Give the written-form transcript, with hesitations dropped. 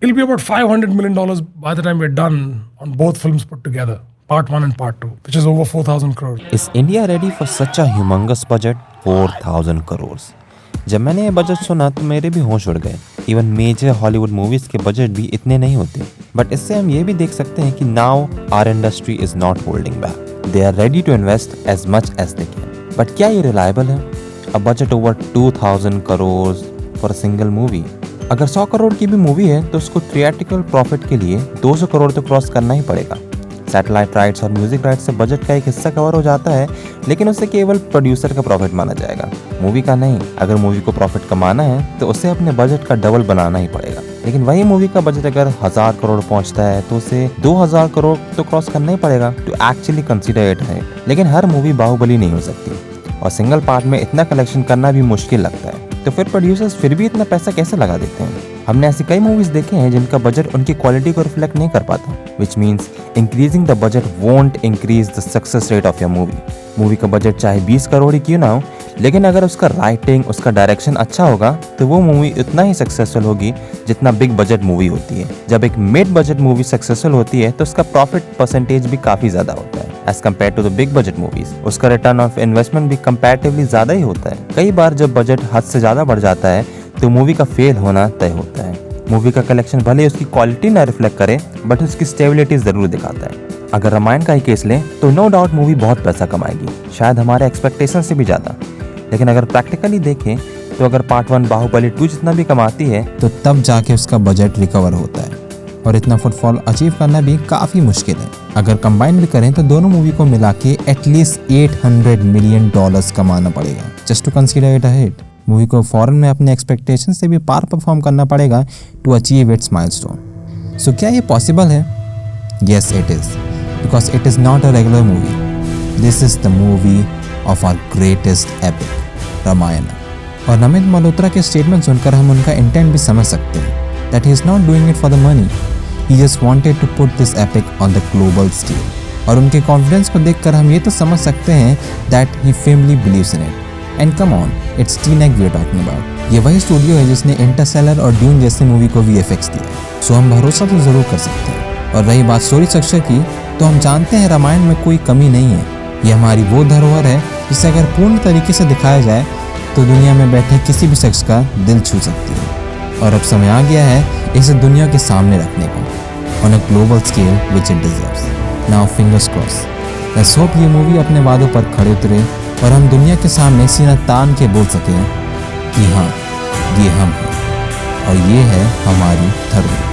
It'll be about $500 million by the time we're done on both films put together, part 1 and part 2, which is over 4,000 crores. Is India ready for such a humongous budget? 4,000 crores. जब मैंने ये budget सुना तो मेरे भी होश उड़ गए। इवन मेजर हॉलीवुड मूवीज के बजट भी इतने नहीं होते। बट इससे हम ये भी देख सकते हैं कि now our industry is not holding back. They are ready to invest as much as they can. But क्या ये रिलायबल है? A budget over 2,000 crore for a single movie. अगर 100 करोड़ की भी मूवी है तो उसको थिएट्रिकल प्रॉफिट के लिए 200 करोड़ तो क्रॉस करना ही पड़ेगा। सैटेलाइट राइट्स और म्यूजिक राइट्स से बजट का एक हिस्सा कवर हो जाता है, लेकिन उससे केवल प्रोड्यूसर का प्रॉफिट माना जाएगा, मूवी का नहीं। अगर मूवी को प्रॉफिट कमाना है तो उसे अपने बजट का डबल बनाना ही पड़ेगा। लेकिन वही मूवी का बजट अगर 1000 करोड़ पहुंचता है तो उसे 2000 करोड़ तो क्रॉस करना ही पड़ेगा टू एक्चुअली कंसीडर इट है। लेकिन हर मूवी बाहुबली नहीं हो सकती और सिंगल पार्ट में इतना कलेक्शन करना भी मुश्किल लगता है। तो फिर प्रोड्यूसर्स फिर भी इतना पैसा कैसे लगा देते हैं? हमने ऐसी कई मूवीज देखे हैं जिनका बजट उनकी क्वालिटी को रिफ्लेक्ट नहीं कर पाता, which means increasing the budget won't increase the success rate of your movie. Movie का बजट चाहे 20 करोड़ ही क्यों ना हो, लेकिन अगर उसका राइटिंग, उसका डायरेक्शन अच्छा होगा तो वो मूवी उतना ही सक्सेसफुल होगी जितना बिग बजट मूवी होती है। जब एक मिड बजट मूवी सक्सेसफुल होती है तो उसका प्रॉफिट परसेंटेज भी काफी ज्यादा होता है as compare to the big budget movies. उसका रिटर्न ऑफ इन्वेस्टमेंट भी कंपैरेटिवली ज्यादा ही होता है। कई बार जब बजट हद से ज्यादा बढ़ जाता है तो मूवी का फेल होना तय होता है। मूवी का कलेक्शन भले उसकी क्वालिटी ना रिफ्लेक्ट करे बट उसकी स्टेबिलिटी जरूर दिखाता है। अगर रामायण का ही केस लें तो नो डाउट मूवी बहुत पैसा कमाएगी, शायद हमारे एक्सपेक्टेशन से भी ज़्यादा। लेकिन अगर प्रैक्टिकली देखें तो अगर पार्ट 1 बाहुबली 2 जितना भी कमाती है तो तब जाके उसका बजट रिकवर होता है और इतना फुटफॉल अचीव करना भी काफ़ी मुश्किल है। अगर कंबाइन भी करें तो दोनों मूवी को मिला के एटलीस्ट $800 मिलियन कमाना पड़ेगा just to consider it a hit. Movie को फॉरेन में अपने एक्सपेक्टेशन से भी पार परफॉर्म करना पड़ेगा to achieve its milestone. So क्या ये पॉसिबल है? Yes it is, because it is not a regular movie. This is the movie of our greatest epic Ramayan. और नमित मल्होत्रा के स्टेटमेंट सुनकर हम उनका इंटेंट भी समझ सकते हैं that he is not doing it for the money, he just wanted to put this epic on the global scale. और उनके कॉन्फिडेंस को देखकर हम ये तो समझ सकते हैं that he firmly believes in it. And come on, it's teenage we are talking about. ये वही स्टूडियो है जिसने इंटरस्टेलर और ड्यून जैसे मूवी को VFX दिया, सो हम भरोसा तो ज़रूर कर सकते हैं। और रही बात स्टोरी स्ट्रक्चर की, तो हम जानते हैं रामायण में कोई कमी नहीं है। ये हमारी वो धरोहर है जिसे अगर पूर्ण तरीके से दिखाया जाए तो दुनिया में बैठे किसी भी शख्स का दिल छू सकती है। और अब समय आ गया है इसे दुनिया के सामने रखने का on a global scale which it deserves. Now fingers cross, let's hope ये मूवी अपने वादों पर खड़े उतरे और हम दुनिया के सामने सीना तान के बोल सकें कि हाँ, ये हम हैं और ये है हमारी धरोहर।